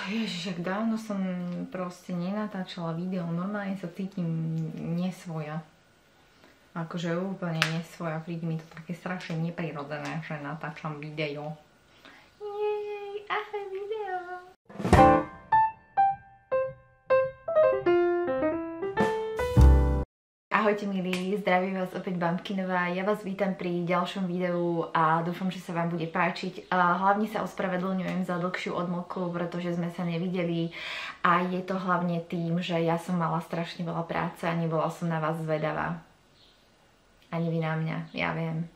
Ježiš, ak dávno som proste nenatáčala video, normálne sa cítim nesvoja. Akože úplne nesvoja, príde mi to také strašne neprirodzené, že natáčam video. Jej, ahoj video! Ahojte milí, zdraví vás opäť Bumpkinová. Ja vás vítam pri ďalšom videu a dúfam, že sa vám bude páčiť. Hlavne sa ospravedlňujem za dlhšiu odmlku, pretože sme sa nevideli a je to hlavne tým, že ja som mala strašne veľa práce a nebola som na vás zvedavá. Ani vy na mňa, ja viem.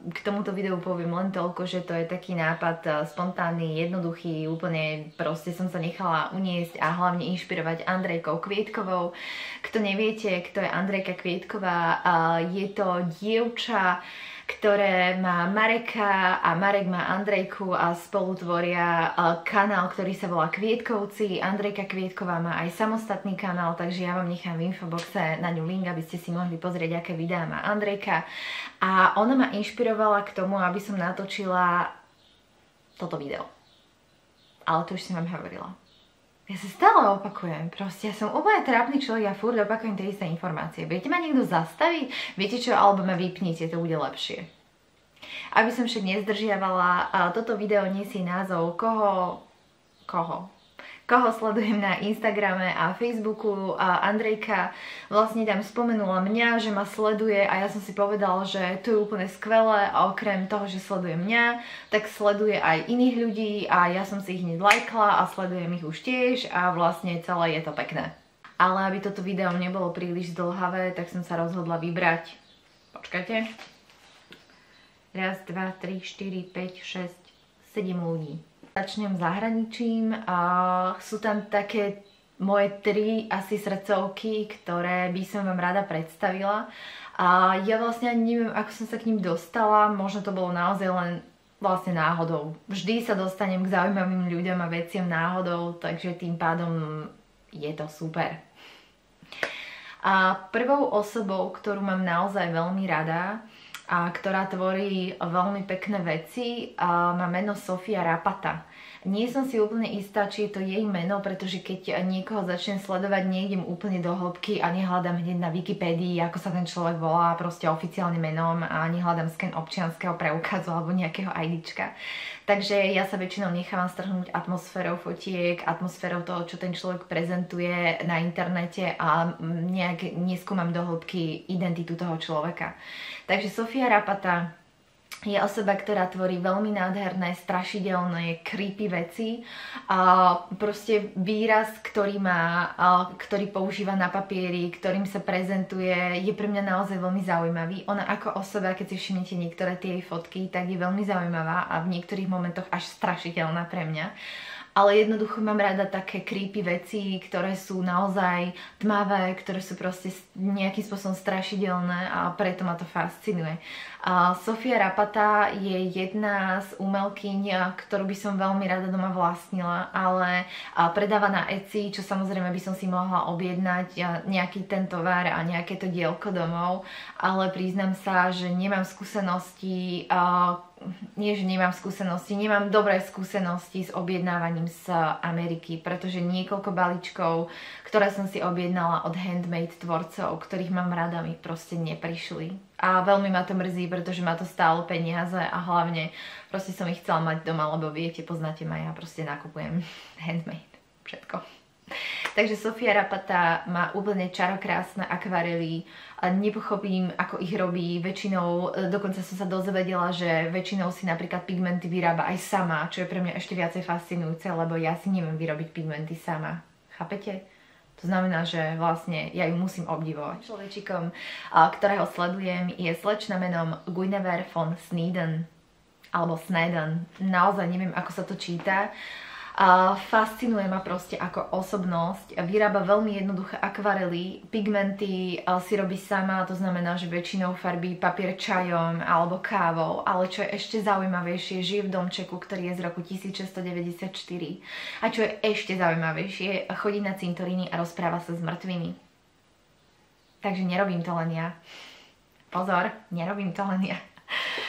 K tomuto videu poviem len toľko, že to je taký nápad spontánny, jednoduchý, úplne proste som sa nechala uniesť a hlavne inšpirovať Andrejkou Kvietkovou. Kto neviete, kto je Andrejka Kvietková, je to dievča, ktoré má Mareka a Marek má Andrejku a spolu tvoria kanál, ktorý sa volá Kvietkovci. Andrejka Kvietková má aj samostatný kanál, takže ja vám nechám v infoboxe na ňu link, aby ste si mohli pozrieť, aké videá má Andrejka. A ona ma inšpirovala k tomu, aby som natočila toto video. Ale to už som vám hovorila. Ja sa stále opakujem, proste ja som úplne trápny človek, ja furt opakujem tie isté informácie. Viete ma niekto zastaviť? Viete čo, alebo ma vypnite, to bude lepšie. Aby som však nezdržiavala, toto video nesie názov koho sledujem na Instagrame a Facebooku. Andrejka vlastne tam spomenula mňa, že ma sleduje a ja som si povedala, že to je úplne skvelé a okrem toho, že sleduje mňa, tak sleduje aj iných ľudí a ja som si ich hneď lajkla a sledujem ich už tiež a vlastne celé je to pekné. Ale aby toto video nebolo príliš zdĺhavé, tak som sa rozhodla vybrať, počkajte, 1, 2, 3, 4, 5, 6, 7 ľudí. Začnem zahraničím a sú tam také moje 3 asi srdcovky, ktoré by som vám rada predstavila. A ja vlastne ani neviem, ako som sa k ním dostala, možno to bolo naozaj len vlastne náhodou. Vždy sa dostanem k zaujímavým ľuďom a veciam náhodou, takže tým pádom je to super. A prvou osobou, ktorú mám naozaj veľmi rada, a ktorá tvorí veľmi pekné veci, má meno Sofia Rapata. Nie som si úplne istá, či je to jej meno, pretože keď niekoho začnem sledovať, nejdem úplne do hĺbky a nehľadám hneď na Wikipédii, ako sa ten človek volá, proste oficiálnym menom a nehľadám sken občianskeho preukazu alebo nejakého IDčka. Takže ja sa väčšinou nechávam strhnúť atmosférou fotiek, atmosférou toho, čo ten človek prezentuje na internete a nejak neskúmam do hĺbky identitu toho človeka. Takže Sofia Rapata je osoba, ktorá tvorí veľmi nádherné, strašidelné, creepy veci. Proste výraz, ktorý používa na papieri, ktorým sa prezentuje, je pre mňa naozaj veľmi zaujímavý. Ona ako osoba, keď si všimnete niektoré tie jej fotky, tak je veľmi zaujímavá a v niektorých momentoch až strašidelná pre mňa. Ale jednoducho mám rada také creepy veci, ktoré sú naozaj tmavé, ktoré sú proste nejakým spôsobom strašidelné a preto ma to fascinuje. Sofia Rapata je jedna z umelkyň, ktorú by som veľmi rada doma vlastnila, ale predáva na Etsy, čo samozrejme by som si mohla objednať nejaký ten tovar a nejaké to dielko domov, ale priznám sa, že nemám skúsenosti, nemám dobré skúsenosti s objednávaním z Ameriky, pretože niekoľko balíčkov, ktoré som si objednala od handmade tvorcov, ktorých mám rada, mi proste neprišli. A veľmi ma to mrzí, pretože ma to stálo peniaze a hlavne proste som ich chcela mať doma, lebo viete, poznáte ma, ja proste nakupujem handmade, všetko. Takže Sofia Rapata má úplne čarokrásne akvarely, nepochopím, ako ich robí, väčšinou, dokonca som sa dozvedela, že väčšinou si napríklad pigmenty vyrába aj sama, čo je pre mňa ešte viacej fascinujúce, lebo ja si neviem vyrobiť pigmenty sama, chápete? To znamená, že vlastne ja ju musím obdivovať. Človečikom, ktorého sledujem, je slečna menom Guinevere von Sneden, alebo Sneden, naozaj neviem, ako sa to číta. Fascinuje ma proste ako osobnosť, vyrába veľmi jednoduché akvarely, pigmenty si robí sama, to znamená, že väčšinou farbí papier čajom alebo kávou, ale čo je ešte zaujímavejšie, žije v domčeku, ktorý je z roku 1694 a čo je ešte zaujímavejšie, chodí na cintoríny a rozpráva sa s mŕtvými. Takže nerobím to len ja. Pozor, nerobím to len ja.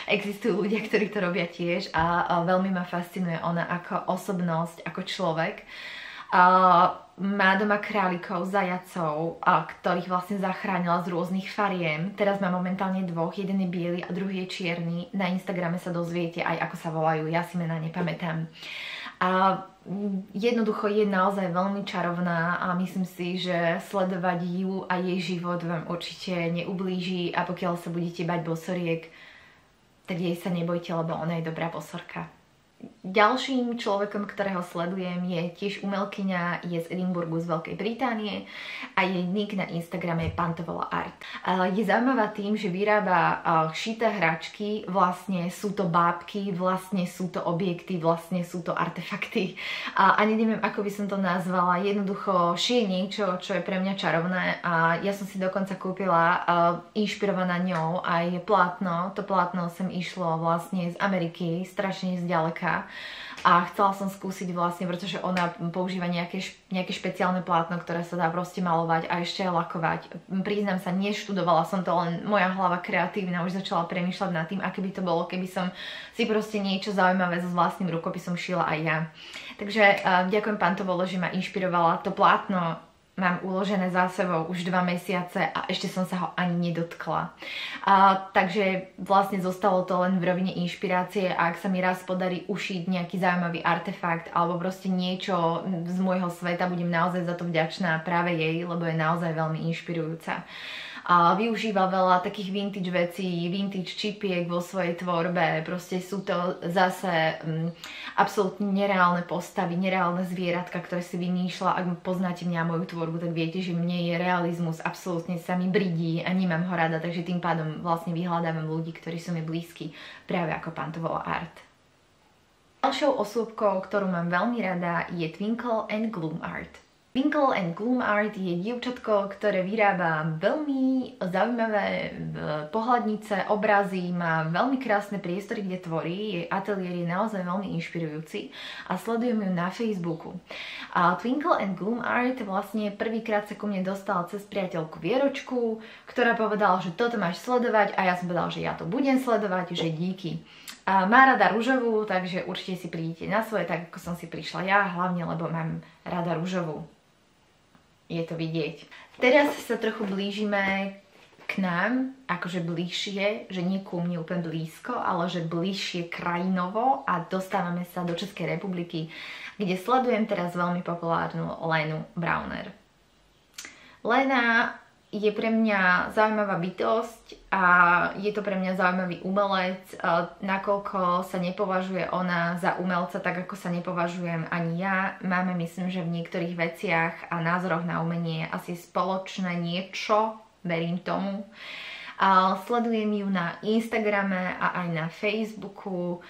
existujú ľudia, ktorí to robia tiež a veľmi ma fascinuje ona ako osobnosť, ako človek. Má doma králikov, zajacov, ktorých vlastne zachránila z rôznych fariem. Teraz má momentálne dvoch, jeden je biely a druhý je čierny. Na Instagrame sa dozviete aj ako sa volajú, ja si mená nepamätám. A jednoducho je naozaj veľmi čarovná a myslím si, že sledovať ju a jej život vám určite neublíži a pokiaľ sa budete bať bosoriek, tak jej sa nebojte, lebo ona je dobrá bosorka. Ďalším človekom, ktorého sledujem, je tiež umelkyňa, je z Edinburghu z Veľkej Británie a jej nick na Instagrame je Pantovola Art. Je zaujímavá tým, že vyrába šité hračky, vlastne sú to bábky, vlastne sú to objekty, vlastne sú to artefakty. Ani neviem, ako by som to nazvala, jednoducho šije niečo, čo je pre mňa čarovné a ja som si dokonca kúpila inšpirovaná ňou aj plátno. To plátno sem išlo vlastne z Ameriky, strašne zďaleka. A chcela som skúsiť vlastne, pretože ona používa nejaké špeciálne plátno, ktoré sa dá proste malovať a ešte aj lakovať. Priznám sa, neštudovala som to, len moja hlava kreatívna už začala premýšľať nad tým, aké by to bolo, keby som si proste niečo zaujímavé so vlastným rukopisom šila aj ja. Takže ďakujem Pantovole, že ma inšpirovala. To plátno mám uložené za sebou už 2 mesiace a ešte som sa ho ani nedotkla. Takže vlastne zostalo to len v rovine inšpirácie a ak sa mi raz podarí ušiť nejaký zaujímavý artefakt alebo proste niečo z môjho sveta, budem naozaj za to vďačná práve jej, lebo je naozaj veľmi inšpirujúca. Využíva veľa takých vintage vecí, vintage čipiek vo svojej tvorbe, proste sú to zase absolútne nereálne postavy, nereálne zvieratka, ktoré si vymýšľa. Ak poznáte mňa a moju tvorbu, tak viete, že mne je realizmus absolútne sa mi bridí a nemám ho rada, takže tým pádom vlastne vyhľadávam ľudí, ktorí sú mi blízki, práve ako Pantovola Art. Ďalšou osôbkou, ktorú mám veľmi rada, je Twinkle and Gloom Art. Twinkle and Gloom Art je dievčatko, ktoré vyrába veľmi zaujímavé pohľadnice, obrazy, má veľmi krásne priestory, kde tvorí, jej ateliér je naozaj veľmi inšpirujúci a sledujem ju na Facebooku. A Twinkle and Gloom Art vlastne prvýkrát sa ku mne dostala cez priateľku Vieročku, ktorá povedala, že toto máš sledovať a ja som povedala, že ja to budem sledovať, že díky. A má rada ružovú, takže určite si prídete na svoje, tak ako som si prišla ja, hlavne lebo mám rada ružovú. Je to vidieť. Teraz sa trochu blížime k nám, akože bližšie, že nie ku mne úplne blízko, ale že bližšie krajinovo a dostávame sa do Českej republiky, kde sledujem teraz veľmi populárnu Lenu Brauner. Lena je pre mňa zaujímavá bytosť a je to pre mňa zaujímavý umelec, nakoľko sa nepovažuje ona za umelca, tak ako sa nepovažujem ani ja. Máme, myslím, že v niektorých veciach a názoroch na umenie asi spoločné niečo, verím tomu. Sledujem ju na Instagrame a aj na Facebooku.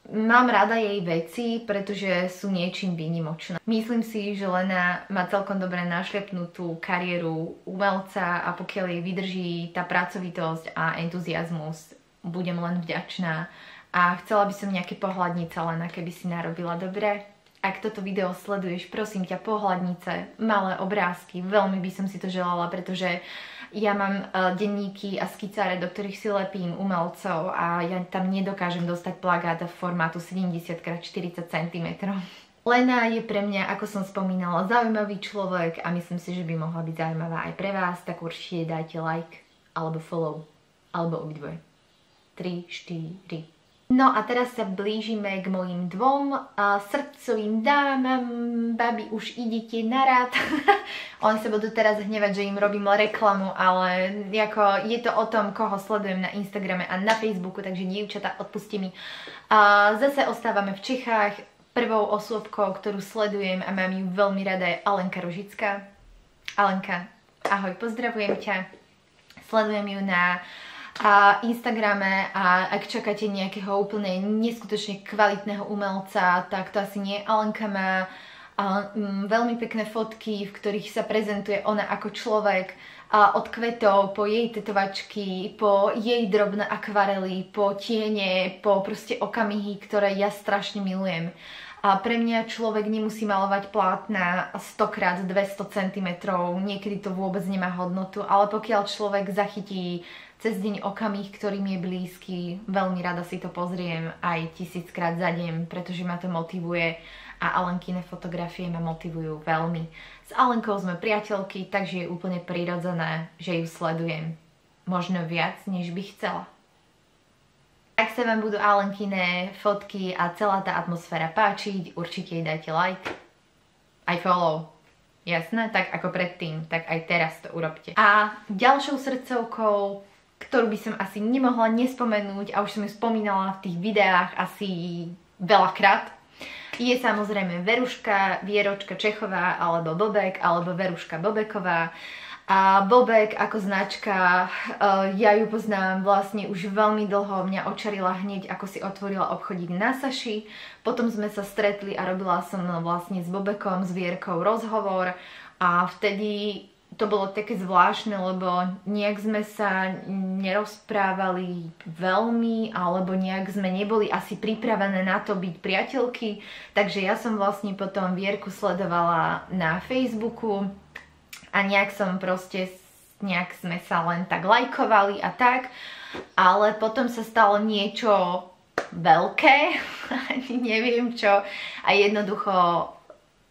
Mám rada jej veci, pretože sú niečím výnimočné. Myslím si, že Lena má celkom dobre našľapnutú kariéru umelca a pokiaľ jej vydrží tá pracovitosť a entuziasmus, budem len vďačná. A chcela by som nejaké pohľadnice, Lena, keby si narobila dobre. Ak toto video sleduješ, prosím ťa, pohľadnice, malé obrázky, veľmi by som si to želala, pretože ja mám denníky a skicáre, do ktorých si lepím umelcov a ja tam nedokážem dostať plagát v formátu 70x40 cm. Lena je pre mňa, ako som spomínala, zaujímavý človek a myslím si, že by mohla byť zaujímavá aj pre vás, tak určite dajte like alebo follow, alebo obidvoje. 3, 4. No a teraz sa blížime k mojim dvom srdcovým dámam. Babi, už idete na rád. Oni sa budú teraz hnevať, že im robím reklamu, ale ako je to o tom, koho sledujem na Instagrame a na Facebooku, takže dievčatá, odpuste mi. Zase ostávame v Čechách. Prvou osôbkou, ktorú sledujem a mám ju veľmi rada, je Alenka Rožická. Alenka, ahoj, pozdravujem ťa. Sledujem ju na Instagrame a ak čakáte nejakého úplne neskutočne kvalitného umelca, tak to asi nie. Alenka má veľmi pekné fotky, v ktorých sa prezentuje ona ako človek, od kvetov, po jej tetovačky, po jej drobné akvarely, po tiene, po proste okamihy, ktoré ja strašne milujem. A pre mňa človek nemusí malovať plátna 100x200 cm, niekedy to vôbec nemá hodnotu, ale pokiaľ človek zachytí cez deň okamih, ktorý mi je blízky, veľmi rada si to pozriem aj 1000-krát za deň, pretože ma to motivuje a Alenkine fotografie ma motivujú veľmi. S Alenkou sme priateľky, takže je úplne prirodzené, že ju sledujem. Možno viac, než by chcela. Ak sa vám budú Alenkine fotky a celá tá atmosféra páčiť, určite jej dajte like. Aj follow. Jasné? Tak ako predtým, tak aj teraz to urobte. A ďalšou srdcovkou, ktorú by som asi nemohla nespomenúť, a už som ju spomínala v tých videách asi veľakrát, je samozrejme Veruška, Vieročka Čechová, alebo Bobek, alebo Veruška Bobeková. A Bobek ako značka, ja ju poznám vlastne už veľmi dlho, mňa očarila hneď, ako si otvorila obchodík na Saši. Potom sme sa stretli a robila som vlastne s Bobekom, s Vierkou rozhovor a vtedy to bolo také zvláštne, lebo nejak sme sa nerozprávali veľmi, alebo nejak sme neboli asi pripravené na to byť priateľky, takže ja som vlastne potom Vierku sledovala na Facebooku a nejak sme sa len tak lajkovali a tak, ale potom sa stalo niečo veľké, ani neviem čo, a jednoducho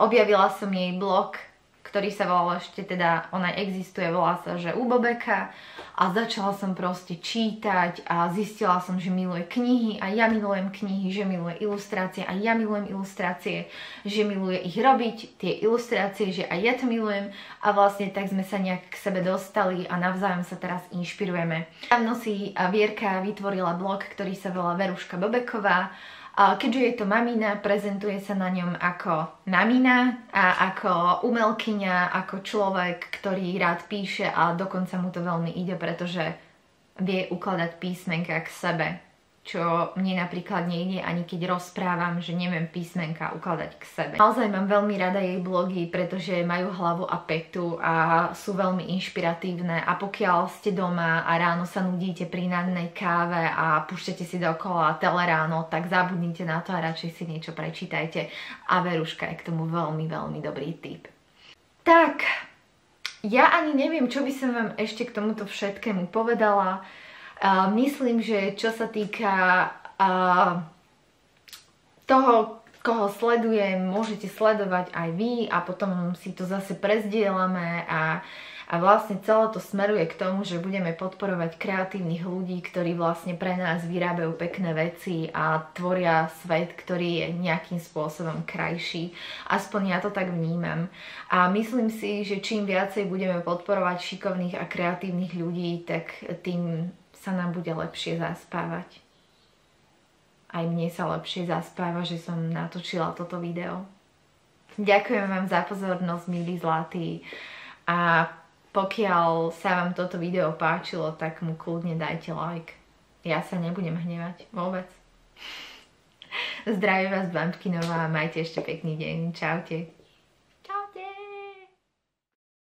objavila som jej blog, ktorý sa volal ešte teda, ona existuje, volá sa, že u Bobeka, a začala som proste čítať a zistila som, že miluje knihy a ja milujem knihy, že miluje ilustrácie a ja milujem ilustrácie, že miluje ich robiť, tie ilustrácie, že aj ja to milujem a vlastne tak sme sa nejak k sebe dostali a navzájom sa teraz inšpirujeme. Dávno si Vierka vytvorila blog, ktorý sa volá Veruška Bobeková. A keďže je to mamina, prezentuje sa na ňom ako mamina a ako umelkyňa, ako človek, ktorý rád píše a dokonca mu to veľmi ide, pretože vie ukladať písmenka k sebe, čo mne napríklad nejde ani keď rozprávam, že neviem písmenka ukladať k sebe. Naozaj mám veľmi rada jej blogy, pretože majú hlavu a petu a sú veľmi inšpiratívne a pokiaľ ste doma a ráno sa nudíte pri nádnej káve a púšťate si dokola teleráno, tak zabudnite na to a radšej si niečo prečítajte a Veruška je k tomu veľmi, veľmi dobrý tip. Tak, ja ani neviem, čo by som vám ešte k tomuto všetkému povedala. Myslím, že čo sa týka toho, koho sledujem, môžete sledovať aj vy a potom si to zase prezdielame a vlastne celé to smeruje k tomu, že budeme podporovať kreatívnych ľudí, ktorí vlastne pre nás vyrábajú pekné veci a tvoria svet, ktorý je nejakým spôsobom krajší. Aspoň ja to tak vnímam. A myslím si, že čím viacej budeme podporovať šikovných a kreatívnych ľudí, tak tým sa nám bude lepšie zaspávať. Aj mne sa lepšie zaspáva, že som natočila toto video. Ďakujem vám za pozornosť, milí zlatí. A pokiaľ sa vám toto video páčilo, tak mu kľudne dajte like. Ja sa nebudem hnevať. Vôbec. Zdravím vás, Bambkinová. Majte ešte pekný deň. Čaute.